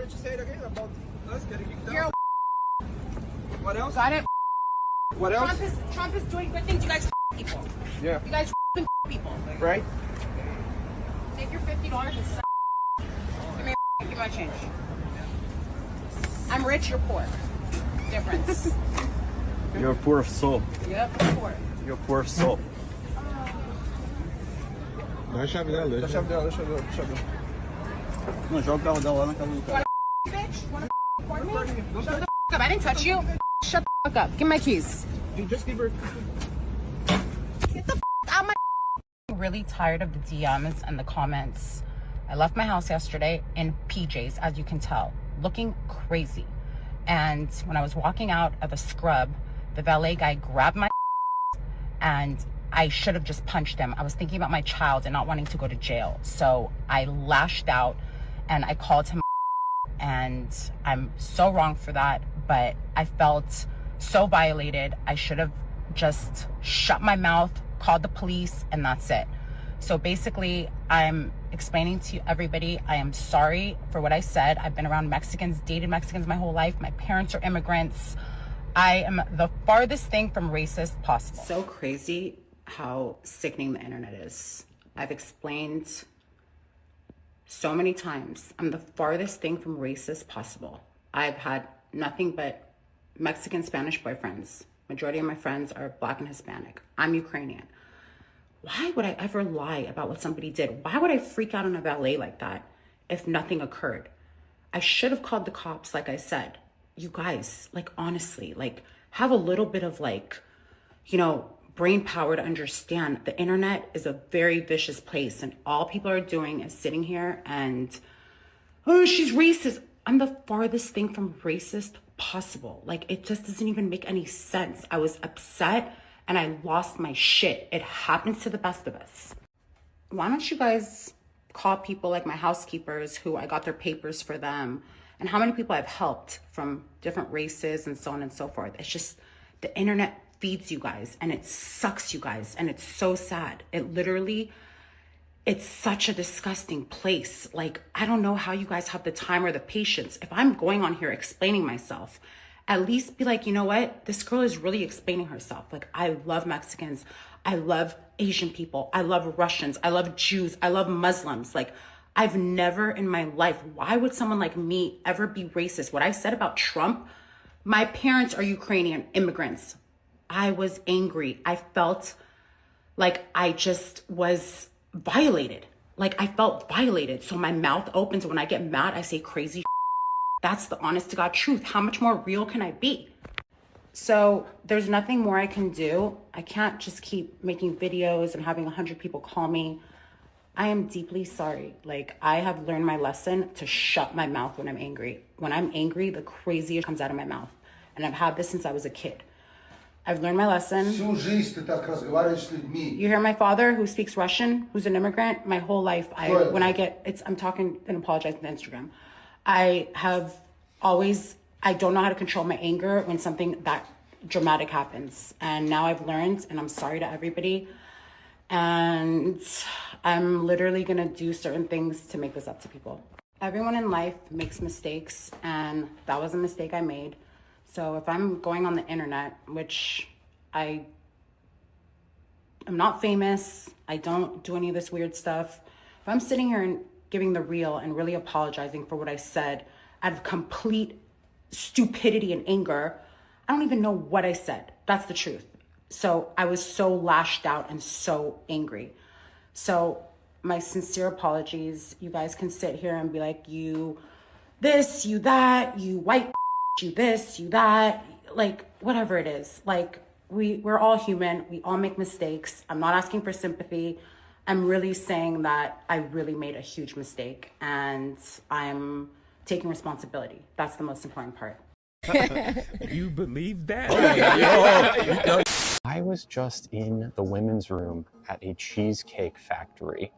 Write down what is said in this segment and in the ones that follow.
What did you say again about us getting kicked out? You're What else? got it? What else? Trump is doing good things. You guys people. Yeah. You guys people. Right? Take your $50 and suck. Give me my change. I'm rich, you're poor. Difference. You're poor of soul. Yep, poor. You're poor of soul. Dá a chave dela, Deixa eu ver, deixa eu ver, deixa eu ver. Não, joga o carro dela lá na casa do cara. Bitch, wanna report me? Shut the up. I didn't touch you. Shut the fuck up. Give me my keys. You just give her. Get the out of my. I'm really tired of the DMs and the comments. I left my house yesterday in PJs, as you can tell, looking crazy. And when I was walking out of a scrub, the valet guy grabbed my and I should have just punched him. I was thinking about my child and not wanting to go to jail. So I lashed out and I called him, and I'm so wrong for that, but I felt so violated. I should have just shut my mouth, called the police, and that's it. So basically, I'm explaining to everybody, I am sorry for what I said. I've been around Mexicans, dated Mexicans my whole life. My parents are immigrants. I am the farthest thing from racist possible. So crazy how sickening the internet is. I've explained so many times, I'm the farthest thing from racist possible. I've had nothing but Mexican, Spanish boyfriends. Majority of my friends are Black and Hispanic. I'm Ukrainian. Why would I ever lie about what somebody did? Why would I freak out on a valet like that if nothing occurred? I should have called the cops, like I said. You guys, like, honestly, like, have a little bit of, like, you know, brain power to understand the internet is a very vicious place, and all people are doing is sitting here and, oh, she's racist. I'm the farthest thing from racist possible. Like, it just doesn't even make any sense. I was upset and I lost my shit. It happens to the best of us. Why don't you guys call people like my housekeepers who I got their papers for them, and how many people I've helped from different races and so on and so forth. It's just the internet feeds you guys and it sucks you guys, and it's so sad. It literally, it's such a disgusting place. Like, I don't know how you guys have the time or the patience. If I'm going on here explaining myself, at least be like, you know what? This girl is really explaining herself. Like, I love Mexicans. I love Asian people. I love Russians. I love Jews. I love Muslims. Like, I've never in my life, why would someone like me ever be racist? What I said about Trump, my parents are Ukrainian immigrants. I was angry. I felt like I just was violated. Like, I felt violated. So my mouth opens. When I get mad, I say crazy shit. That's the honest to God truth. How much more real can I be? So there's nothing more I can do. I can't just keep making videos and having 100 people call me. I am deeply sorry. Like, I have learned my lesson to shut my mouth when I'm angry. When I'm angry, the craziest comes out of my mouth. And I've had this since I was a kid. I've learned my lesson. You hear my father, who speaks Russian, who's an immigrant, my whole life, I'm talking and apologizing on Instagram. I don't know how to control my anger when something that dramatic happens. And now I've learned, and I'm sorry to everybody. And I'm literally gonna do certain things to make this up to people. Everyone in life makes mistakes, and that was a mistake I made. So if I'm going on the internet, which I'm not famous, I don't do any of this weird stuff. If I'm sitting here and giving the real and really apologizing for what I said out of complete stupidity and anger, I don't even know what I said. That's the truth. So I was so lashed out and so angry. So my sincere apologies. You guys can sit here and be like, you this, you that, you white, you this, you that, like, whatever it is. Like, we're all human. We all make mistakes. I'm not asking for sympathy. I'm really saying that I really made a huge mistake, and I'm taking responsibility. That's the most important part. You believe that? I was just in the women's room at a cheesecake factory,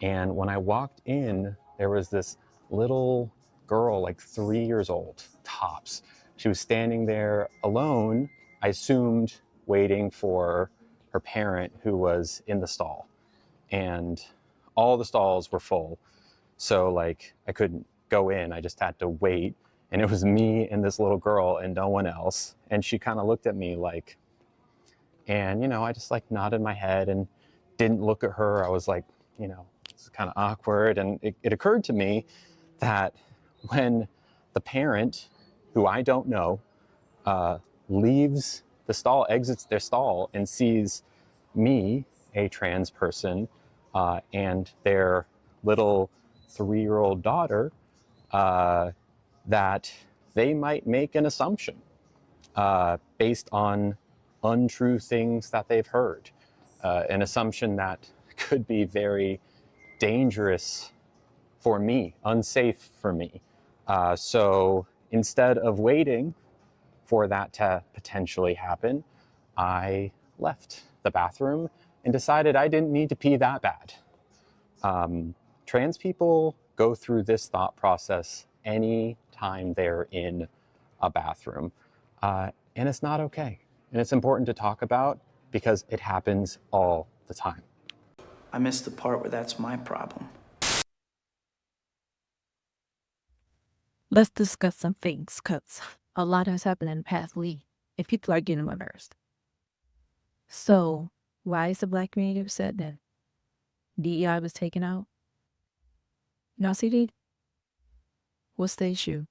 and when I walked in, there was this little girl, like 3 years old, tops. She was standing there alone, I assumed waiting for her parent, who was in the stall. And all the stalls were full, so like I couldn't go in. I just had to wait. And it was me and this little girl and no one else. And she kind of looked at me like, and, I just like nodded my head and didn't look at her. I was like, it's kind of awkward. And it occurred to me that when the parent, who I don't know, leaves the stall, exits their stall, and sees me, a trans person, and their little 3-year-old daughter, that they might make an assumption based on untrue things that they've heard, an assumption that could be very dangerous for me, unsafe for me. So instead of waiting for that to potentially happen, I left the bathroom and decided I didn't need to pee that bad. Trans people go through this thought process any time they're in a bathroom. And it's not okay. And it's important to talk about because it happens all the time. I missed the part where that's my problem. Let's discuss some things, because a lot has happened in the past week, and people are getting embarrassed. So, why is the Black community upset that DEI was taken out? Y'all see that? What's the issue?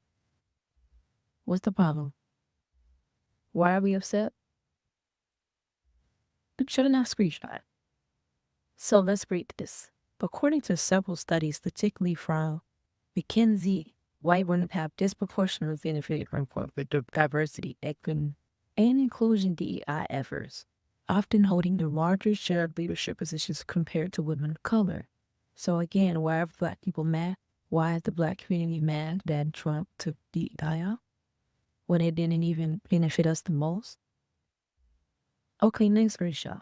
What's the problem? Why are we upset? Should have not screenshot. So let's read this. According to several studies, particularly from McKinsey, white women have disproportionately benefited from corporate diversity, equity, and inclusion DEI efforts, often holding the larger share of leadership positions compared to women of color. So again, why are Black people mad? Why is the Black community mad that Trump took DEI out when it didn't even benefit us the most? Okay, next screenshot.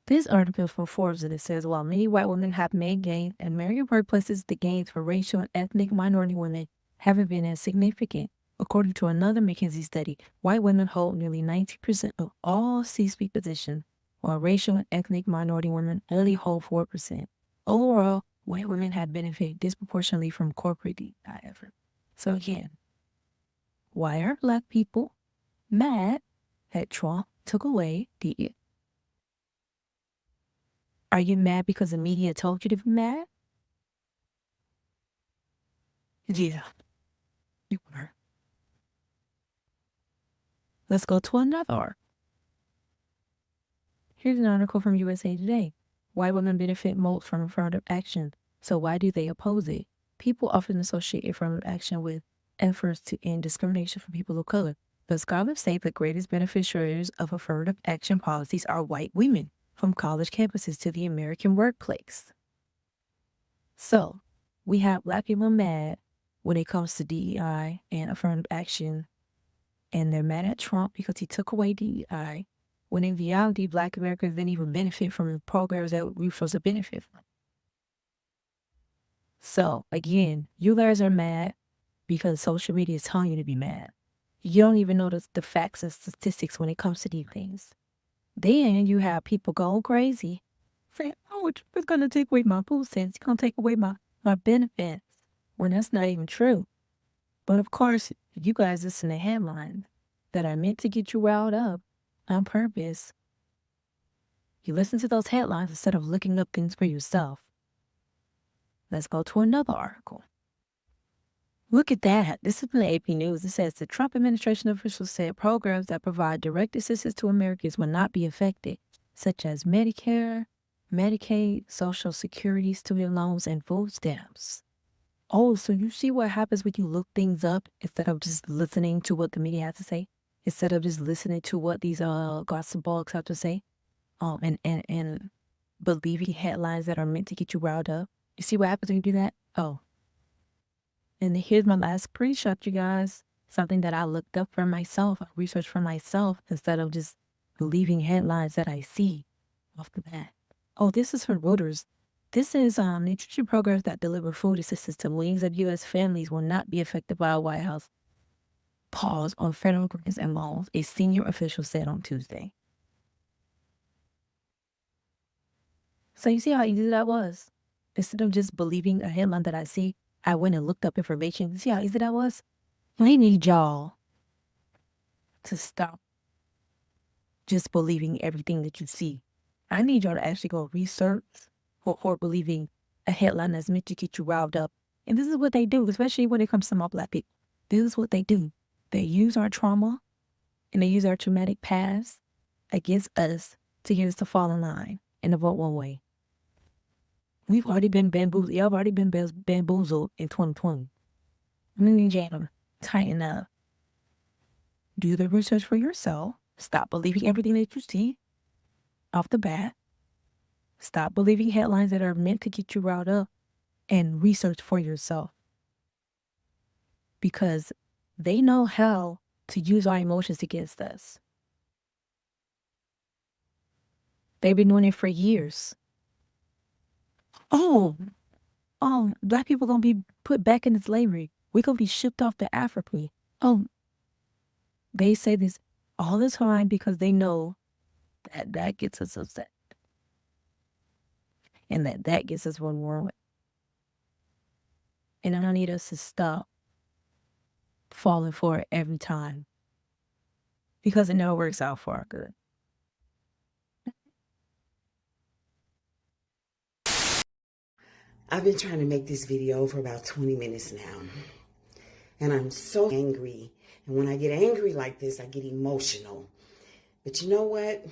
This article from Forbes, and it says, while many white women have made gains in American workplaces, the gains for racial and ethnic minority women haven't been as significant. According to another McKinsey study, white women hold nearly 90% of all C-suite positions, while racial and ethnic minority women only hold 4%. Overall, white women have benefited disproportionately from corporate DEI efforts. So again, why are Black people mad that Trump took away DEI? Are you mad because the media told you to be mad? Yeah, you are. Let's go to another article. Here's an article from USA Today. White women benefit most from affirmative action, so why do they oppose it? People often associate affirmative action with efforts to end discrimination for people of color, but scholars say the greatest beneficiaries of affirmative action policies are white women, from college campuses to the American workplace. So, we have Black people mad when it comes to DEI and affirmative action, and they're mad at Trump because he took away DEI, when in reality, Black Americans didn't even benefit from the programs that we were supposed to benefit from. So, again, you guys are mad because social media is telling you to be mad. You don't even know the facts and statistics when it comes to these things. Then you have people going crazy, saying, oh, it's going to take away my food stamps. It's going to take away my benefits. When that's not even true. But of course, you guys listen to headlines that are meant to get you riled up on purpose. You listen to those headlines instead of looking up things for yourself. Let's go to another article. Look at that. This is from the AP News. It says the Trump administration officials said programs that provide direct assistance to Americans will not be affected, such as Medicare, Medicaid, Social Security, student loans, and food stamps. Oh, so you see what happens when you look things up instead of just listening to what the media has to say, instead of just listening to what these gossip blogs have to say, and believing headlines that are meant to get you riled up. You see what happens when you do that? Oh. And here's my last screenshot, you guys. Something that I looked up for myself, I researched for myself, instead of just believing headlines that I see off the bat. Oh, this is from Reuters. This is nutrition programs that deliver food assistance to millions of U.S. families will not be affected by a White House pause on federal grants and loans, a senior official said on Tuesday. So you see how easy that was? Instead of just believing a headline that I see, I went and looked up information. See how easy that was? I need y'all to stop just believing everything that you see. I need y'all to actually go research or believing a headline that's meant to get you riled up. And this is what they do, especially when it comes to my Black people. This is what they do. They use our trauma and they use our traumatic past against us to get us to fall in line and to vote one way. We've already been bamboozled. Y'all have already been bamboozled in 2020. I mean, Jam, tighten up. Do the research for yourself. Stop believing everything that you see off the bat. Stop believing headlines that are meant to get you riled up and research for yourself. Because they know how to use our emotions against us. They've been doing it for years. Oh, Black people gonna be put back into slavery. We're gonna be shipped off to Africa. Oh, they say this all the time because they know that gets us upset. And that gets us one more way. And I don't need us to stop falling for it every time. Because it never works out for our good. I've been trying to make this video for about 20 minutes now. And I'm so angry. And when I get angry like this, I get emotional. But you know what?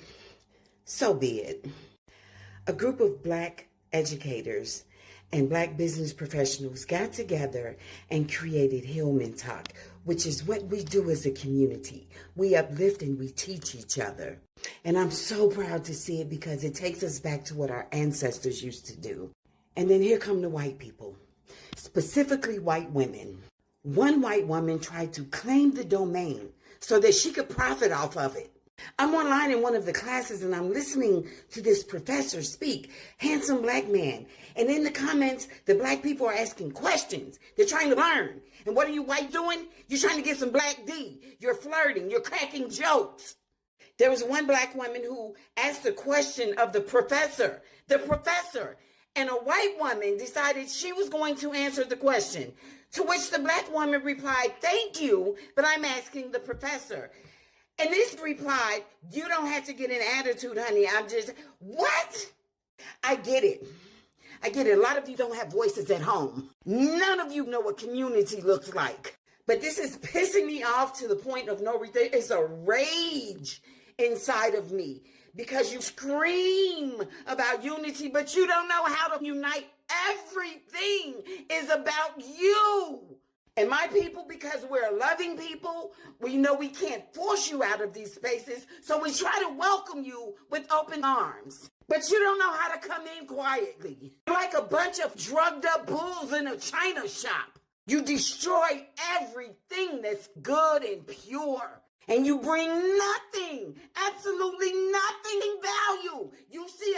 So be it. A group of Black educators and Black business professionals got together and created Hillman Talk, which is what we do as a community. We uplift and we teach each other. And I'm so proud to see it because it takes us back to what our ancestors used to do. And then here come the white people, specifically white women. One white woman tried to claim the domain so that she could profit off of it. I'm online in one of the classes and I'm listening to this professor speak, handsome Black man. And in the comments, the Black people are asking questions. They're trying to learn. And what are you white doing? You're trying to get some Black D. You're flirting. You're cracking jokes. There was one Black woman who asked a question of the professor. And a white woman decided she was going to answer the question, to which the Black woman replied, "Thank you, but I'm asking the professor." And this replied, "You don't have to get an attitude, honey. I'm just," what? I get it. A lot of you don't have voices at home. None of you know what community looks like. But this is pissing me off to the point of no return. It's a rage inside of me. Because you scream about unity, but you don't know how to unite. Everything is about you. And my people, because we're loving people, we know we can't force you out of these spaces, so we try to welcome you with open arms. But you don't know how to come in quietly. You're like a bunch of drugged up bulls in a china shop. You destroy everything that's good and pure. And you bring nothing, absolutely nothing value. You see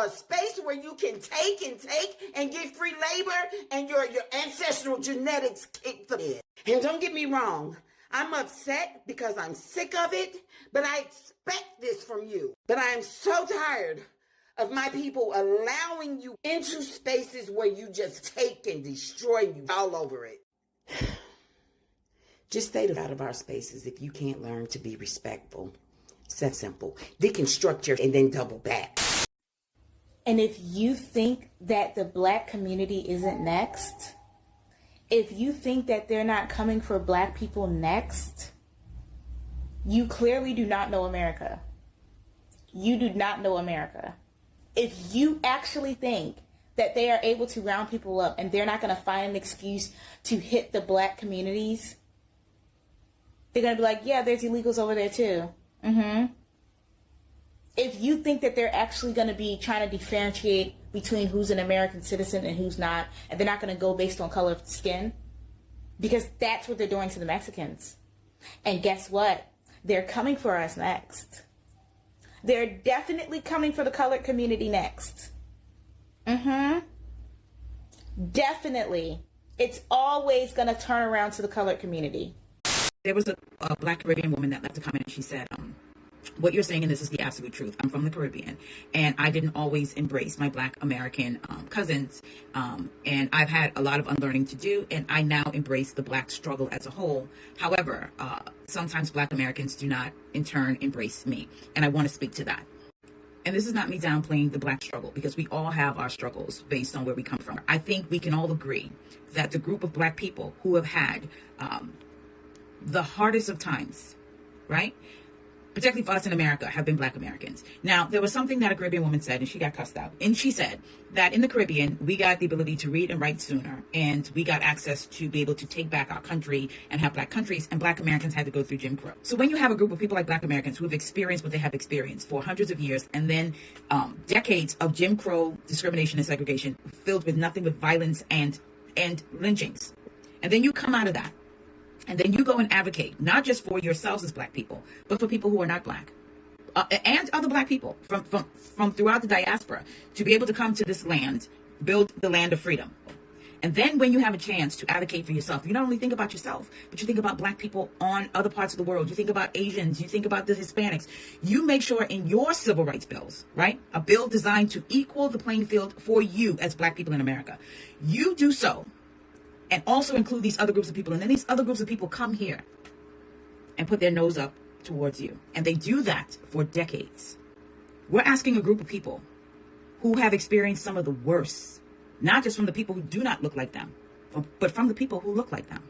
a space where you can take and get free labor and your ancestral genetics kick for it. And don't get me wrong, I'm upset because I'm sick of it, but I expect this from you. But I am so tired of my people allowing you into spaces where you just take and destroy you all over it. Just stay out of our spaces if you can't learn to be respectful. It's that simple. Deconstruct your and then double back. And if you think that the Black community isn't next, if you think that they're not coming for Black people next, you clearly do not know America. You do not know America. If you actually think that they are able to round people up and they're not going to find an excuse to hit the Black communities, they're going to be like, yeah, there's illegals over there too. If you think that they're actually going to be trying to differentiate between who's an American citizen and who's not, and they're not going to go based on color of skin, because that's what they're doing to the Mexicans. And guess what? They're coming for us next. They're definitely coming for the colored community next. Definitely. It's always going to turn around to the colored community. There was a Black Caribbean woman that left a comment and she said, what you're saying, and this is the absolute truth. I'm from the Caribbean, and I didn't always embrace my Black American cousins, and I've had a lot of unlearning to do, and I now embrace the Black struggle as a whole. However, sometimes Black Americans do not, in turn, embrace me, and I want to speak to that. And this is not me downplaying the Black struggle, because we all have our struggles based on where we come from. I think we can all agree that the group of Black people who have had the hardest of times, right, particularly for us in America, have been Black Americans. Now, there was something that a Caribbean woman said, and she got cussed out. And she said that in the Caribbean, we got the ability to read and write sooner, and we got access to be able to take back our country and have Black countries, and Black Americans had to go through Jim Crow. So when you have a group of people like Black Americans who have experienced what they have experienced for hundreds of years, and then decades of Jim Crow discrimination and segregation filled with nothing but violence and lynchings, and then you come out of that, and then you go and advocate, not just for yourselves as Black people, but for people who are not Black, and other Black people from throughout the diaspora, to be able to come to this land, build the land of freedom. And then when you have a chance to advocate for yourself, you not only think about yourself, but you think about Black people on other parts of the world. You think about Asians, you think about the Hispanics. You make sure in your civil rights bills, right, a bill designed to equal the playing field for you as Black people in America, you do so, and also include these other groups of people. And then these other groups of people come here and put their nose up towards you. And they do that for decades. We're asking a group of people who have experienced some of the worst, not just from the people who do not look like them, but from the people who look like them.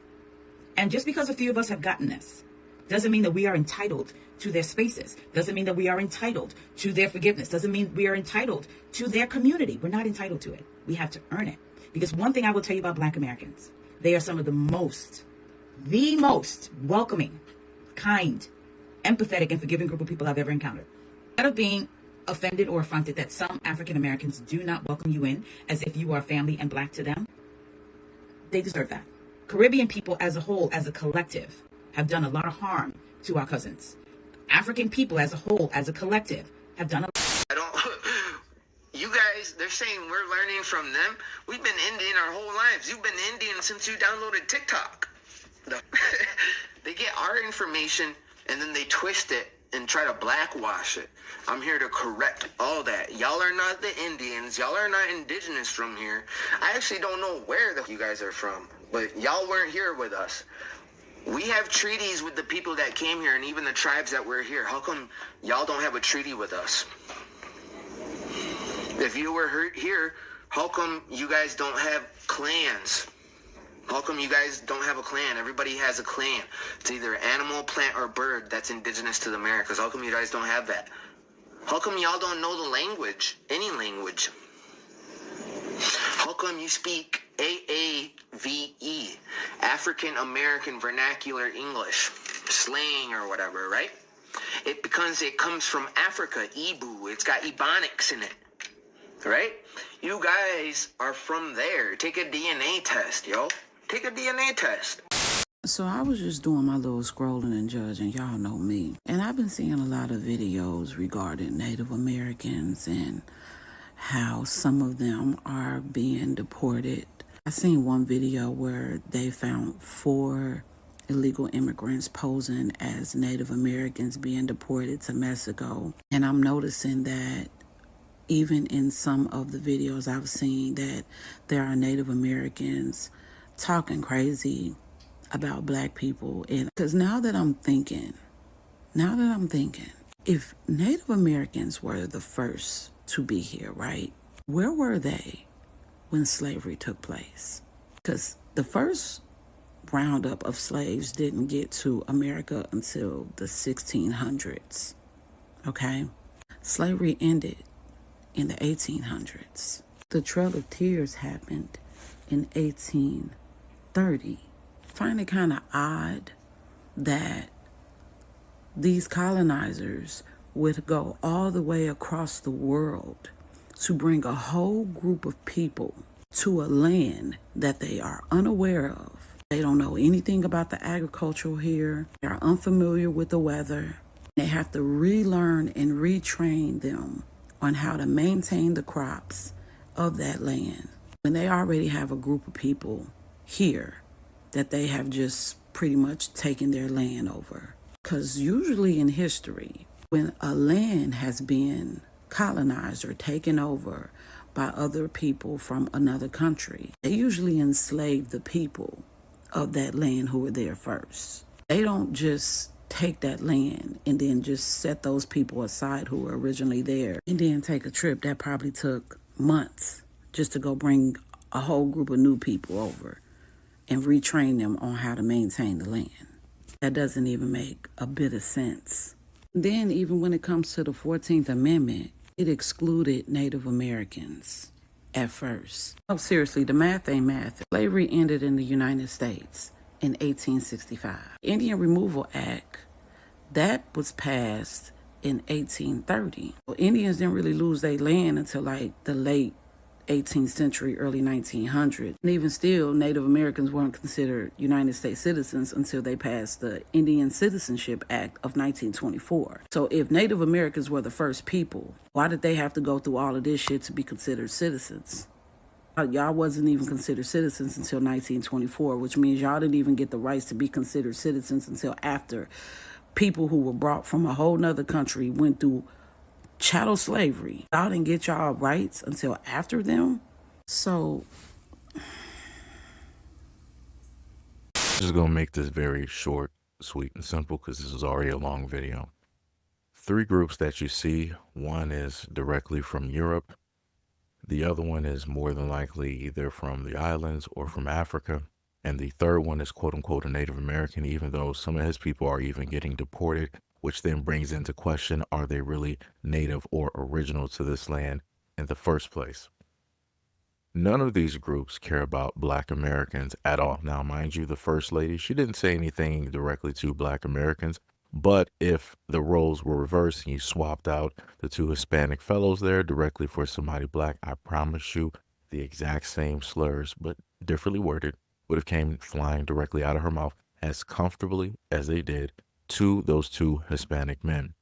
And just because a few of us have gotten this doesn't mean that we are entitled to their spaces. Doesn't mean that we are entitled to their forgiveness. Doesn't mean we are entitled to their community. We're not entitled to it. We have to earn it. Because one thing I will tell you about Black Americans, they are some of the most welcoming, kind, empathetic, and forgiving group of people I've ever encountered. Instead of being offended or affronted that some African Americans do not welcome you in as if you are family and Black to them, they deserve that. Caribbean people as a whole, as a collective, have done a lot of harm to our cousins. African people as a whole, as a collective, have done a You guys, they're saying we're learning from them. We've been Indian our whole lives. You've been Indian since you downloaded TikTok. They get our information and then they twist it and try to blackwash it. I'm here to correct all that. Y'all are not the Indians. Y'all are not indigenous from here. I actually don't know where you guys are from, but y'all weren't here with us. We have treaties with the people that came here and even the tribes that were here. How come y'all don't have a treaty with us? If you were here, how come you guys don't have clans? How come you guys don't have a clan? Everybody has a clan. It's either animal, plant, or bird that's indigenous to the Americas. How come you guys don't have that? How come y'all don't know the language, any language? How come you speak AAVE, African American Vernacular English, slang or whatever, right? It comes from Africa, Ibu. It's got Ebonics in it. Right? You guys are from there. Take a DNA test, yo. Take a DNA test. So I was just doing my little scrolling and judging. Y'all know me. And I've been seeing a lot of videos regarding Native Americans and how some of them are being deported. I seen one video where they found 4 illegal immigrants posing as Native Americans being deported to Mexico. And I'm noticing that even in some of the videos I've seen that there are Native Americans talking crazy about Black people. And because now that I'm thinking, if Native Americans were the first to be here, right? Where were they when slavery took place? Because the first roundup of slaves didn't get to America until the 1600s, okay? Slavery ended in the 1800s. The Trail of Tears happened in 1830. I find it kind of odd that these colonizers would go all the way across the world to bring a whole group of people to a land that they are unaware of. They don't know anything about the agriculture here. They are unfamiliar with the weather. They have to relearn and retrain them on how to maintain the crops of that land when they already have a group of people here that they have just pretty much taken their land over. Because usually in history, When a land has been colonized or taken over by other people from another country, they usually enslave the people of that land who were there first. They don't just take that land and then just set those people aside who were originally there and then take a trip that probably took months just to go bring a whole group of new people over and retrain them on how to maintain the land. That doesn't even make a bit of sense. Then even when it comes to the 14th Amendment, it excluded Native Americans at first. Oh, seriously, the math ain't math. Slavery ended in the United States in 1865. Indian Removal Act, that was passed in 1830. Well, Indians didn't really lose their land until like the late 18th century, early 1900s. And even still, Native Americans weren't considered United States citizens until they passed the Indian Citizenship Act of 1924. So if Native Americans were the first people, why did they have to go through all of this shit to be considered citizens? Y'all wasn't even considered citizens until 1924, which means y'all didn't even get the rights to be considered citizens until after people who were brought from a whole nother country went through chattel slavery. Y'all didn't get y'all rights until after them. So Just gonna make this very short, sweet, and simple because this is already a long video. 3 groups that you see. One is directly from Europe. The other one is more than likely either from the islands or from Africa. And the third one is quote unquote a Native American, even though some of his people are even getting deported, which then brings into question, are they really native or original to this land in the first place? None of these groups care about Black Americans at all. Now, mind you, the First Lady, she didn't say anything directly to Black Americans, but if the roles were reversed and you swapped out the 2 Hispanic fellows there directly for somebody Black, I promise you the exact same slurs, but differently worded, would have came flying directly out of her mouth as comfortably as they did to those 2 Hispanic men.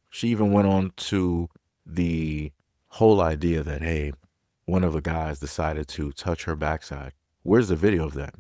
She even went on to the whole idea that, hey, one of the guys decided to touch her backside. Where's the video of that?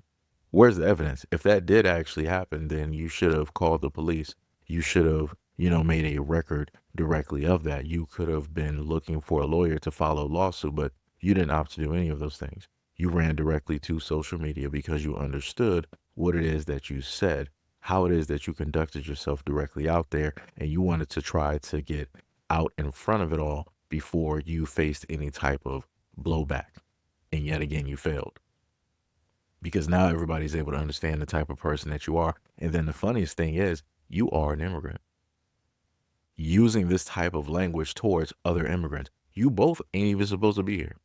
Where's the evidence? If that did actually happen, then you should have called the police. You should have, made a record directly of that. You could have been looking for a lawyer to file a lawsuit, but you didn't opt to do any of those things. You ran directly to social media because you understood what it is that you said, how it is that you conducted yourself directly out there, and you wanted to try to get out in front of it all before you faced any type of blowback. And yet again, you failed. Because now everybody's able to understand the type of person that you are. And then the funniest thing is, you are an immigrant. Using this type of language towards other immigrants. You both ain't even supposed to be here.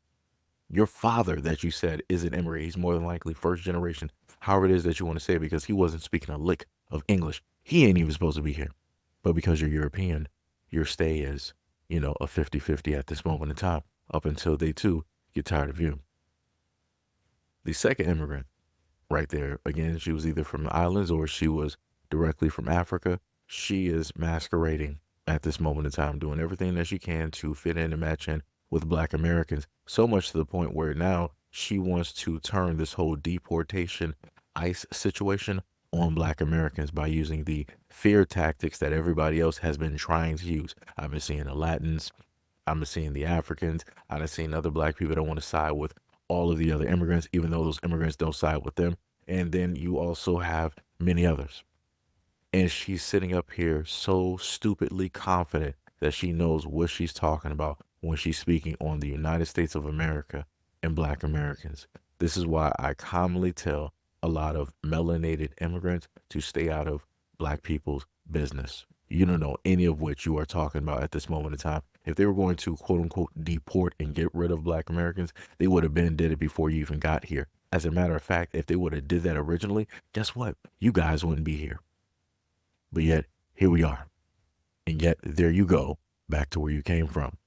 Your father that you said is an immigrant. He's more than likely first generation. However it is that you want to say, because he wasn't speaking a lick of English. He ain't even supposed to be here. But because you're European, your stay is, a 50-50 at this moment in time, up until they too get tired of you. The second immigrant right there, again, she was either from the islands or she was directly from Africa. She is masquerading at this moment in time, doing everything that she can to fit in and match in with Black Americans, so much to the point where now she wants to turn this whole deportation ICE situation on Black Americans by using the fear tactics that everybody else has been trying to use. I've been seeing the Latins, I've been seeing the Africans, I've seen other Black people that want to side with all of the other immigrants, even though those immigrants don't side with them. And then you also have many others. And she's sitting up here so stupidly confident that she knows what she's talking about when she's speaking on the United States of America and Black Americans. This is why I commonly tell a lot of melanated immigrants to stay out of Black people's business. You don't know any of what you are talking about at this moment in time. If they were going to quote unquote deport and get rid of Black Americans, they would have been did it before you even got here. As a matter of fact, if they would have did that originally, guess what? You guys wouldn't be here. But yet, here we are. And yet, there you go, back to where you came from.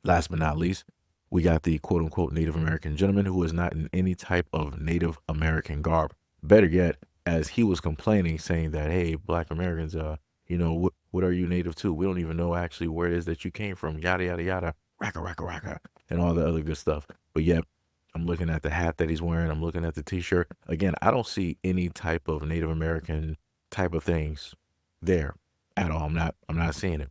Last but not least, we got the quote unquote Native American gentleman who is not in any type of Native American garb. Better yet, as he was complaining, saying that, hey, Black Americans, what are you native to? We don't even know actually where it is that you came from, yada, yada, yada, racka, racka, racka, and all the other good stuff. But yet, I'm looking at the hat that he's wearing. I'm looking at the t-shirt. Again, I don't see any type of Native American type of things there at all. I'm not seeing it.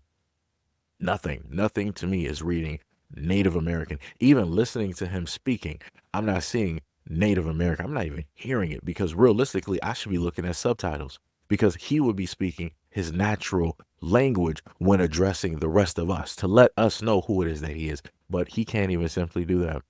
Nothing to me is reading Native American. Even listening to him speaking, I'm not seeing Native American. I'm not even hearing it, because realistically, I should be looking at subtitles, because he would be speaking his natural language when addressing the rest of us to let us know who it is that he is. But he can't even simply do that.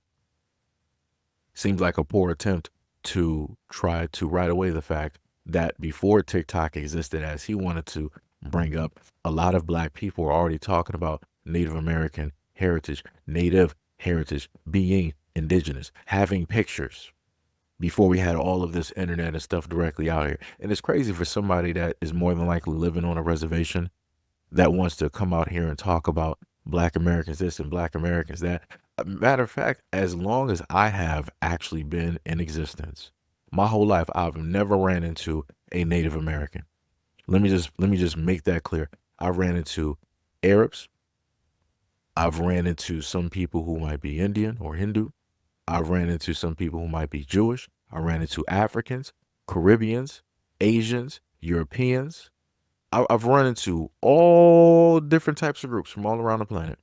Seems like a poor attempt to try to write away the fact that before TikTok existed, as he wanted to bring up, a lot of black people were already talking about Native American heritage, native heritage, being indigenous, having pictures before we had all of this internet and stuff directly out here. And it's crazy for somebody that is more than likely living on a reservation that wants to come out here and talk about Black Americans this and Black Americans that. Matter of fact, as long as I have actually been in existence, my whole life, I've never ran into a Native American. Let me just make that clear. I ran into Arabs. I've ran into some people who might be Indian or Hindu. I've ran into some people who might be Jewish. I ran into Africans, Caribbeans, Asians, Europeans. I've run into all different types of groups from all around the planet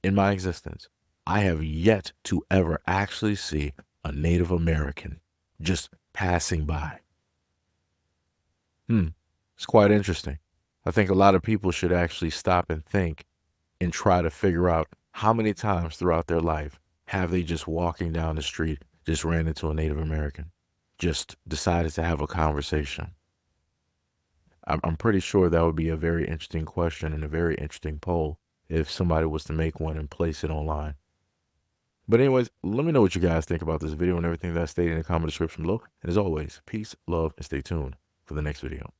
in my existence. I have yet to ever actually see a Native American just passing by. It's quite interesting. I think a lot of people should actually stop and think and try to figure out how many times throughout their life have they just walking down the street just ran into a Native American, just decided to have a conversation. I'm pretty sure that would be a very interesting question and a very interesting poll if somebody was to make one and place it online. But anyways, let me know what you guys think about this video and everything that's stated in the comment description below. And as always, peace, love, and stay tuned for the next video.